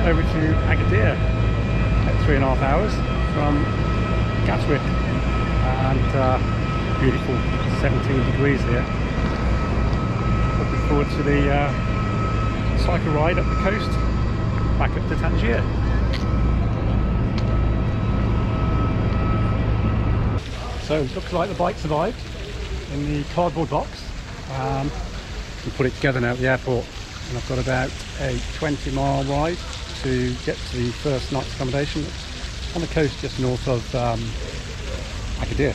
over to Agadir, at 3.5 hours from Gatwick, and beautiful 17 degrees here. Looking forward to the cycle ride up the coast, back up to Tangier. So it looks like the bike survived in the cardboard box. We put it together now at the airport, and I've got about a 20-mile ride to get to the first night's accommodation on the coast just north of Agadir.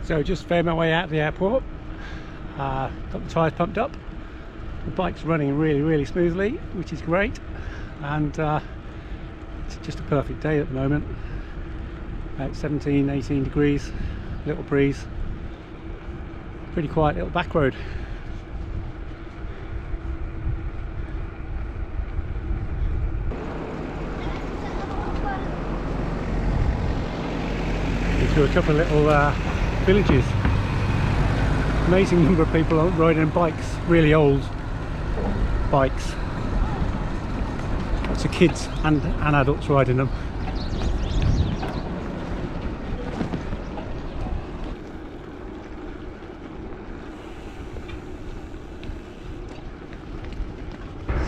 So just found my way out of the airport, got the tyres pumped up, the bike's running really smoothly, which is great, and it's just a perfect day at the moment. About 17-18 degrees, little breeze, pretty quiet little back road. Into a couple of little villages. Amazing number of people riding bikes, really old bikes. Lots of kids and adults riding them.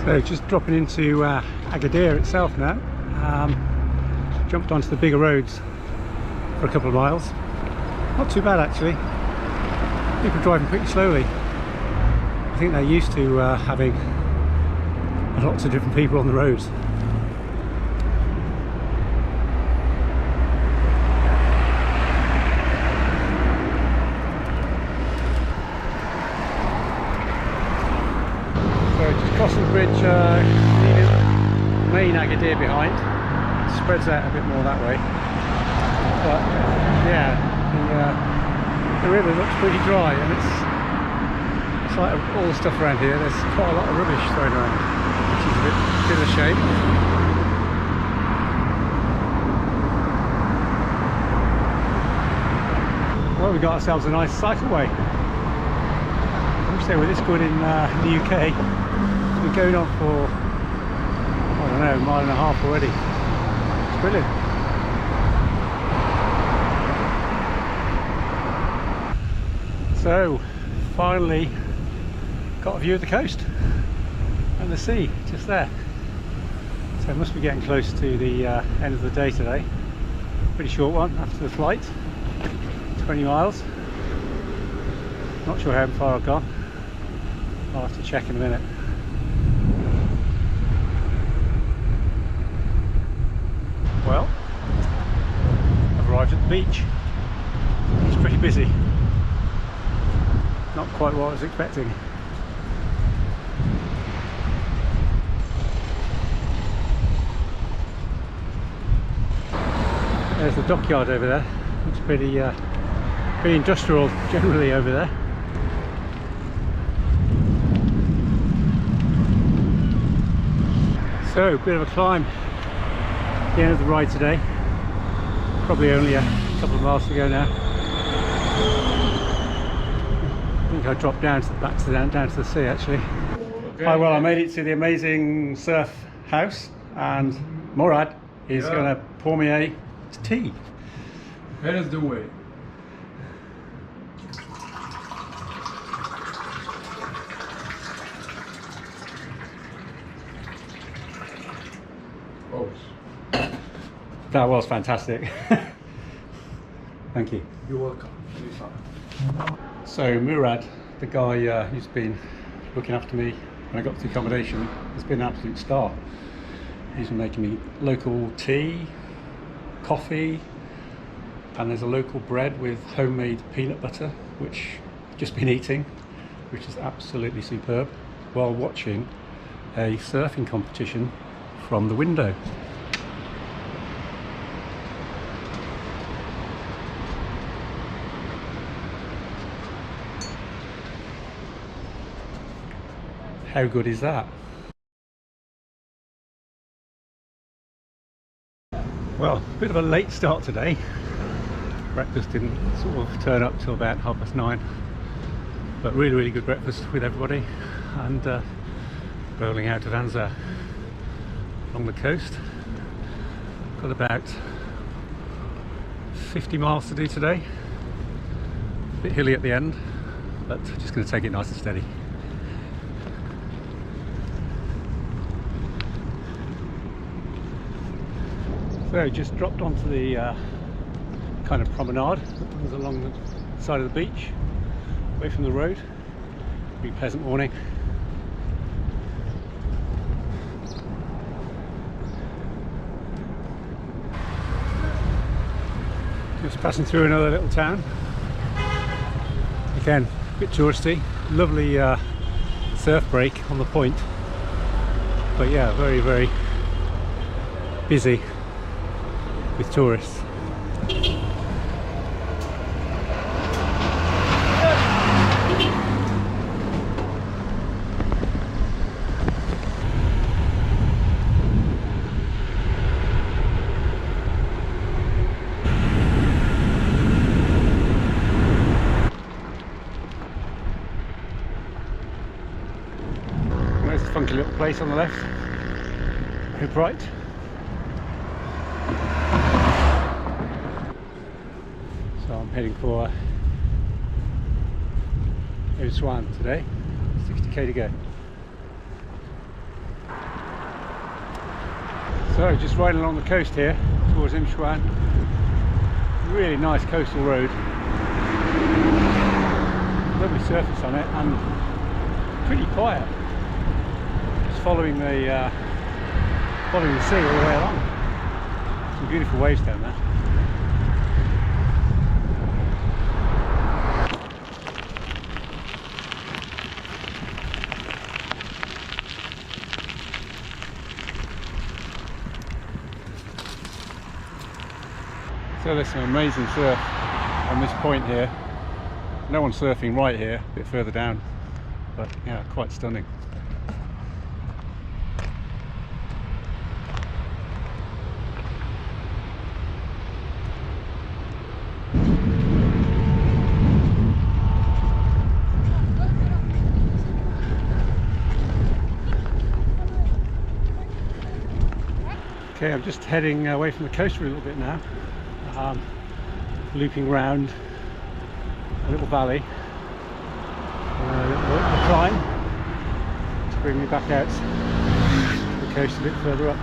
So just dropping into Agadir itself now. Jumped onto the bigger roads for a couple of miles. Not too bad actually. People driving pretty slowly. I think they're used to having lots of different people on the roads. So just crossing the bridge, leaving main Agadir behind. It spreads out a bit more that way. But yeah, the river looks pretty dry, and it's like all the stuff around here, there's quite a lot of rubbish thrown around, which is a bit of a shame. Well, we got ourselves a nice cycleway. I wish they were this good in the UK. It's been going on for, I don't know, a mile and a half already. It's brilliant. So, finally got a view of the coast and the sea just there. So, must be getting close to the end of the day today. Pretty short one after the flight, 20 miles. Not sure how far I've gone. I'll have to check in a minute. Well, I've arrived at the beach. It's pretty busy. Not quite what I was expecting. There's the dockyard over there. Looks pretty industrial generally over there. So, a bit of a climb at the end of the ride today. Probably only a couple of miles to go now. I think I dropped down to down to the sea actually. Okay. Hi, well, I made it to the amazing surf house, and Morad is going to pour me a tea. Here is the way. Oh. That was fantastic. Thank you. You're welcome. So Murad, the guy who's been looking after me when I got to the accommodation, has been an absolute star. He's been making me local tea, coffee, and there's a local bread with homemade peanut butter, which I've just been eating, which is absolutely superb, while watching a surfing competition from the window. How good is that? Well, a bit of a late start today. Breakfast didn't sort of turn up till about 9:30, but really good breakfast with everybody, and rolling out of Tangier along the coast. Got about 50 miles to do today. A bit hilly at the end, but just going to take it nice and steady. So just dropped onto the kind of promenade that runs along the side of the beach, away from the road. Pretty pleasant morning. Just passing through another little town. Again, a bit touristy. Lovely surf break on the point. But yeah, very busy with tourists. There's a funky little place on the left, hoop right. So I'm heading for Imsouane today, 60k to go. So just riding along the coast here towards Imsouane. Really nice coastal road. Lovely surface on it and pretty quiet. Just following the sea all the way along. Some beautiful waves down there. So there's some amazing surf on this point here. No one's surfing right here, a bit further down, but yeah, quite stunning. Okay, I'm just heading away from the coast for a little bit now. Looping round a little valley, a little climb to bring me back out to the coast a bit further up.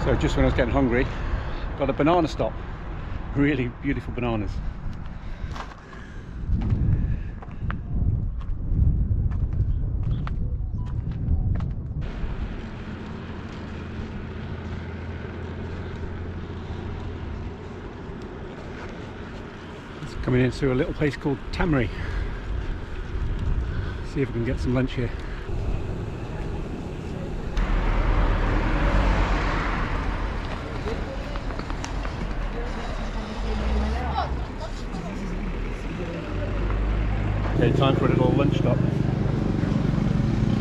So just when I was getting hungry, got a banana stop. Really beautiful bananas. Coming into a little place called Tangier. See if we can get some lunch here. Okay, time for a little lunch stop.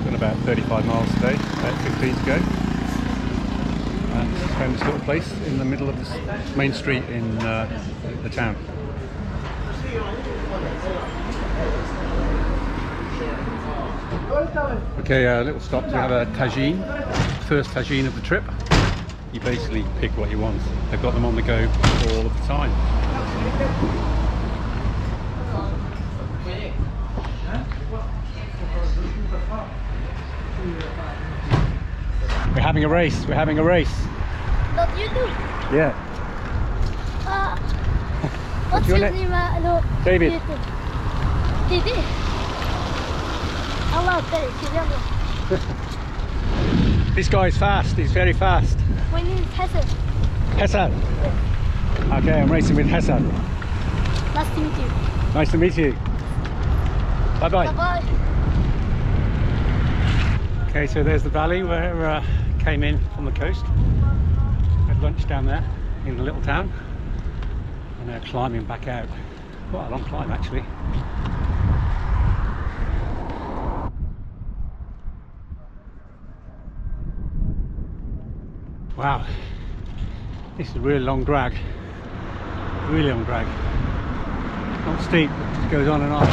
Done about 35 miles today, about 15 to go. And found this little place in the middle of this main street in the town. Okay, a little stop to have a tagine, first tagine of the trip. You basically pick what you want. They've got them on the go all of the time. We're having a race, we're having a race. Not you do? Yeah. What's your name? No, David. Didi. Allah, This guy is fast, he's very fast. my name is Hassan. Hassan? Yes. Okay, I'm racing with Hassan. Nice to meet you. Nice to meet you. Bye bye. Bye bye. Okay, so there's the valley where came in from the coast. Had lunch down there in the little town. And now climbing back out. Quite a long climb actually. Wow, this is a really long drag, really long drag. Not steep, it just goes on and on.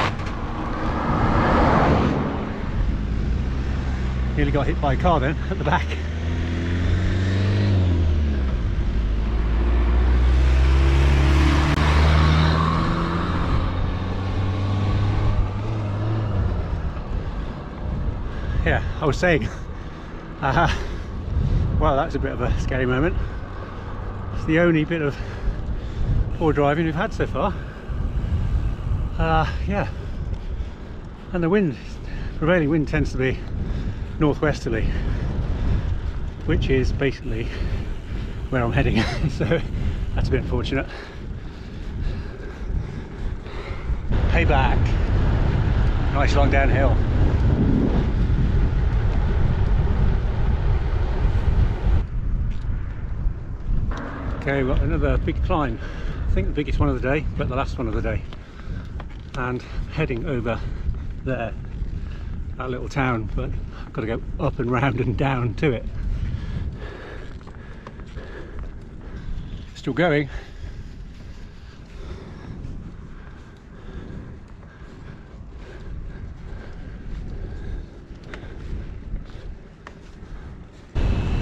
Nearly got hit by a car then at the back. Yeah, I was saying, well, that's a bit of a scary moment. It's the only bit of poor driving we've had so far. Yeah, and the wind, prevailing wind tends to be northwesterly, which is basically where I'm heading. So that's a bit unfortunate. Payback, nice long downhill. Okay, we've got another big climb. I think the biggest one of the day, but the last one of the day. And heading over there, that little town, but I've got to go up and round and down to it. Still going.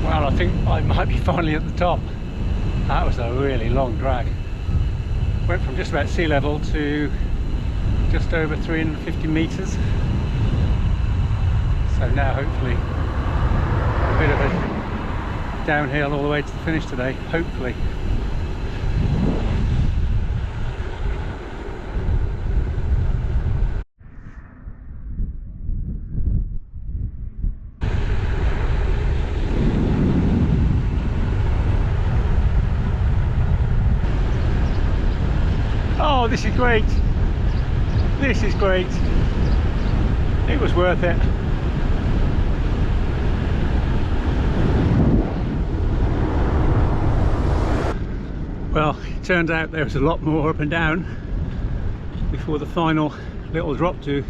Well, I think I might be finally at the top. That was a really long drag. Went from just about sea level to just over 350 meters. So now hopefully a bit of a downhill all the way to the finish today, hopefully. Oh, this is great. This is great. It was worth it. Well, it turned out there was a lot more up and down before the final little drop to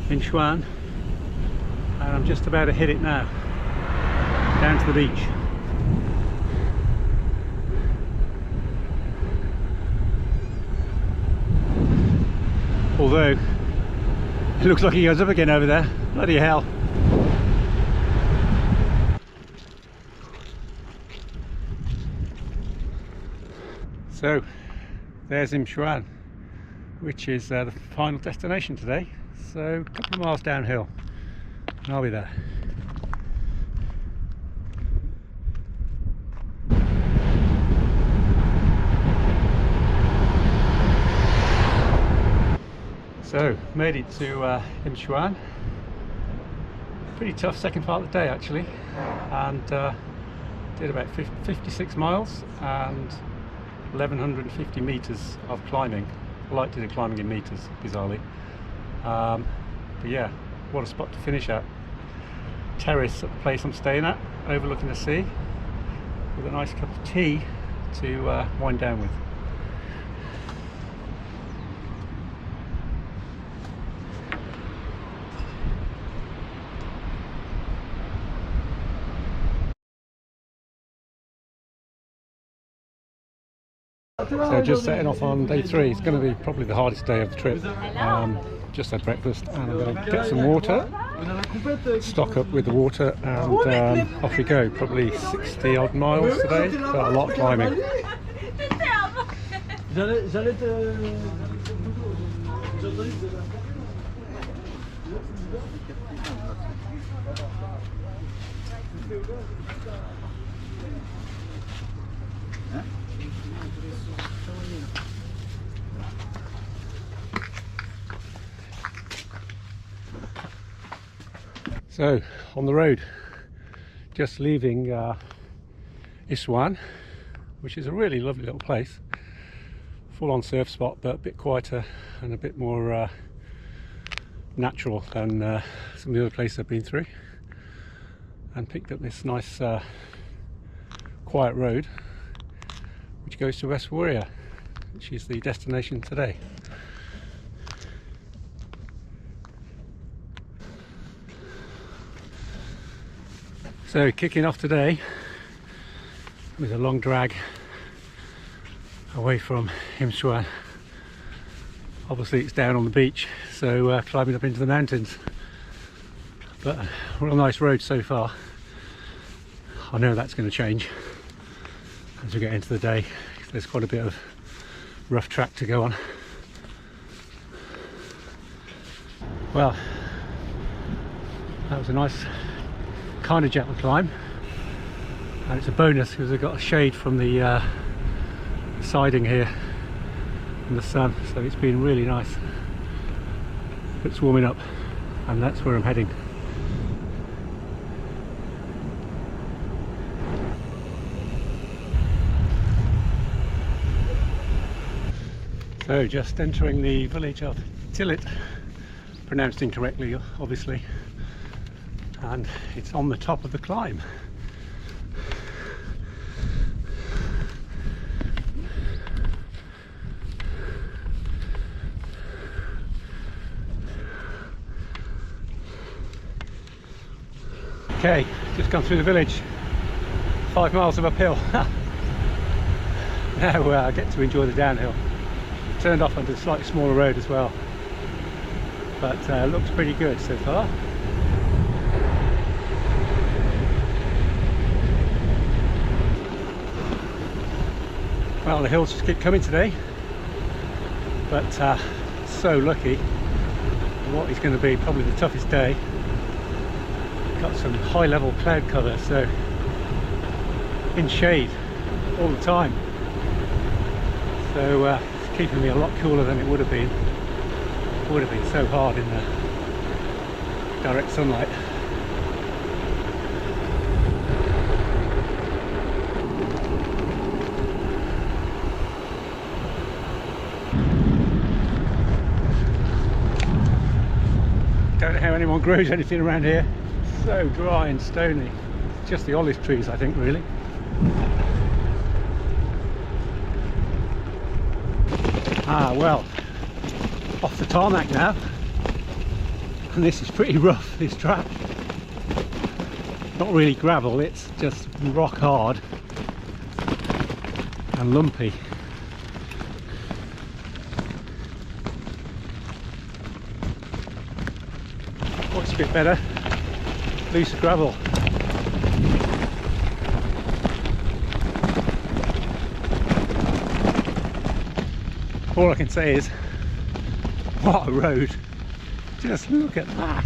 Imsouane, and I'm just about to hit it now, down to the beach. Although it looks like he goes up again over there. Bloody hell. So there's Imsouane, which is the final destination today. So a couple of miles downhill and I'll be there. So, made it to Imsouane. Pretty tough second part of the day actually, and did about 56 miles and 1150 meters of climbing. I like to do climbing in meters, bizarrely. But yeah, what a spot to finish at. Terrace at the place I'm staying at, overlooking the sea, with a nice cup of tea to wind down with. So just setting off on day 3. It's going to be probably the hardest day of the trip. Just had breakfast and I'm going to get some water, stock up with the water, and off we go. Probably 60 odd miles today, but a lot of climbing. So on the road, just leaving Imsouane, which is a really lovely little place, full-on surf spot, but a bit quieter and a bit more natural than some of the other places I've been through, and picked up this nice quiet road which goes to Essaouira, which is the destination today. So kicking off today with a long drag away from Imsouane. Obviously it's down on the beach, so climbing up into the mountains, but a real nice road so far. I know that's going to change as we get into the day. There's quite a bit of rough track to go on. Well, that was a nice kind of gentle climb, and it's a bonus because I've got a shade from the siding here in the sun, so it's been really nice. It's warming up, and that's where I'm heading. So just entering the village of Tillit, pronounced incorrectly obviously, and it's on the top of the climb. Okay, just gone through the village, 5 miles of uphill. Now I get to enjoy the downhill. Turned off onto a slightly smaller road as well, but looks pretty good so far. Well, the hills just keep coming today, but so lucky. What is going to be probably the toughest day. Got some high level cloud cover, so in shade all the time, so it's keeping me a lot cooler than it would have been. It would have been so hard in the direct sunlight. Don't know how anyone grows anything around here. So dry and stony. It's just the olive trees, I think, really. Ah, well, off the tarmac now, and this is pretty rough, this track. Not really gravel, it's just rock hard and lumpy. Looks a bit better. Looser gravel. All I can say is, what a road. Just look at that.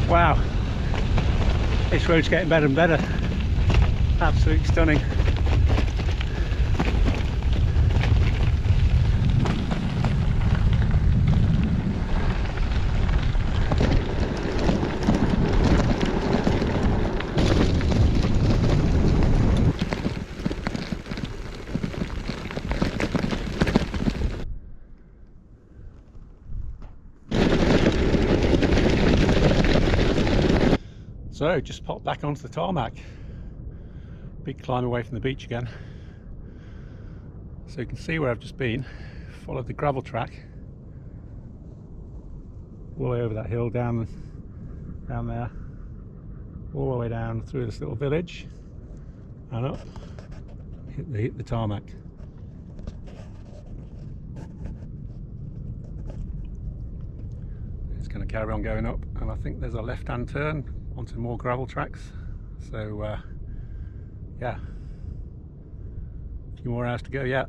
Wow, this road's getting better and better. Absolutely stunning. So just popped back onto the tarmac. Big climb away from the beach again. So you can see where I've just been. Followed the gravel track all the way over that hill, down there, all the way down through this little village and up. Hit the tarmac. It's going to carry on going up, and I think there's a left-hand turn onto more gravel tracks, so yeah, a few more hours to go yet.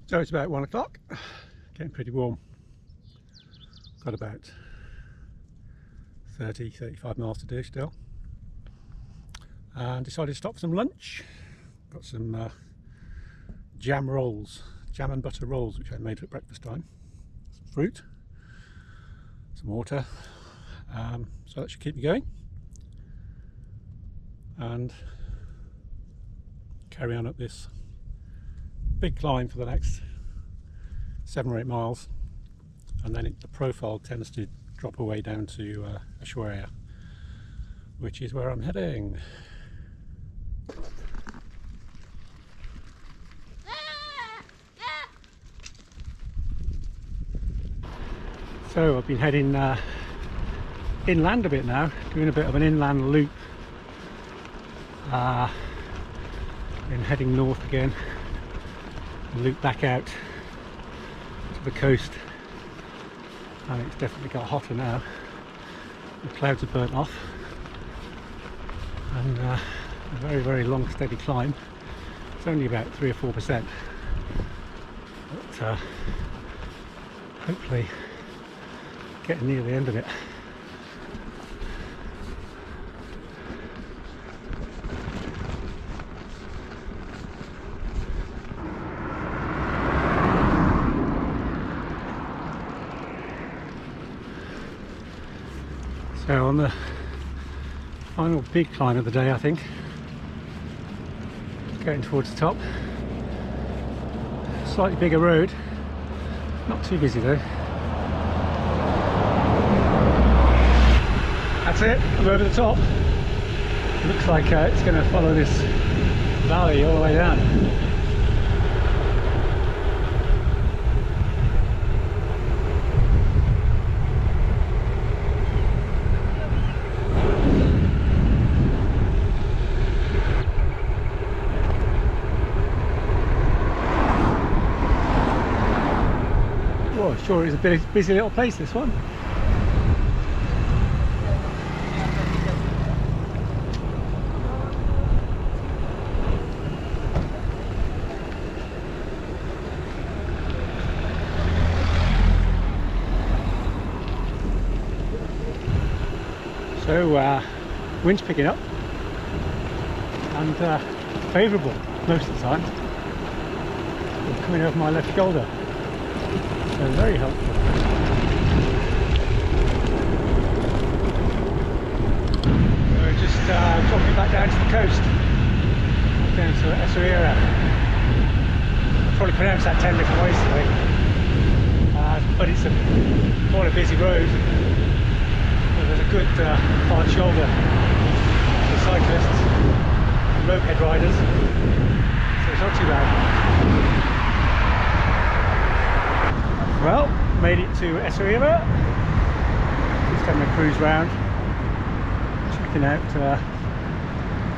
So it's about 1 o'clock, getting pretty warm. Got about 35 miles to do still, and decided to stop for some lunch. Got some jam and butter rolls, which I made at breakfast time. Some fruit, some water, so that should keep me going, and carry on up this big climb for the next 7 or 8 miles, and then the profile tends to drop away down to Essaouira, which is where I'm heading. So I've been heading inland a bit now, doing a bit of an inland loop, then heading north again and loop back out to the coast. And it's definitely got hotter now. The clouds are burnt off, and a very, very long steady climb. It's only about 3 or 4%, but hopefully getting near the end of it. So on the final big climb of the day, I think, getting towards the top. Slightly bigger road, not too busy though. That's it, I'm over the top. Looks like it's going to follow this valley all the way down. Whoa, sure is a busy little place, this one. So wind's picking up, and favourable most of the time. It's coming over my left shoulder, so very helpful. So just dropping back down to the coast, down to Essaouira. I'll probably pronounce that 10 different ways today, but it's quite a busy road. There's a good hard shoulder for cyclists and moped riders, so it's not too bad. Well, made it to Essaouira. Just having a cruise round, checking out the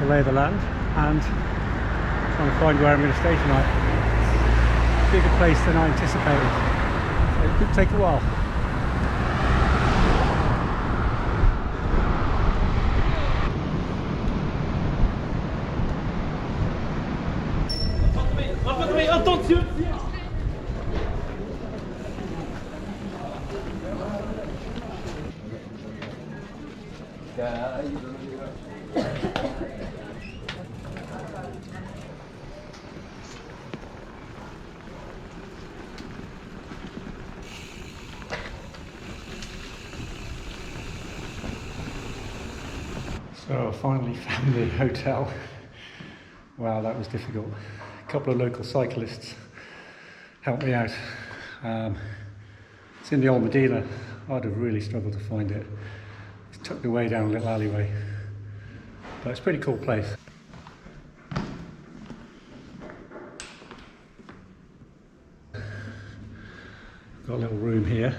lay of the land and trying to find where I'm going to stay tonight. Bigger place than I anticipated, so it could take a while. So I finally found the hotel. Wow, that was difficult. A couple of local cyclists helped me out. It's in the old Medina. I'd have really struggled to find it. It's tucked away down a little alleyway, but it's a pretty cool place. Got a little room here.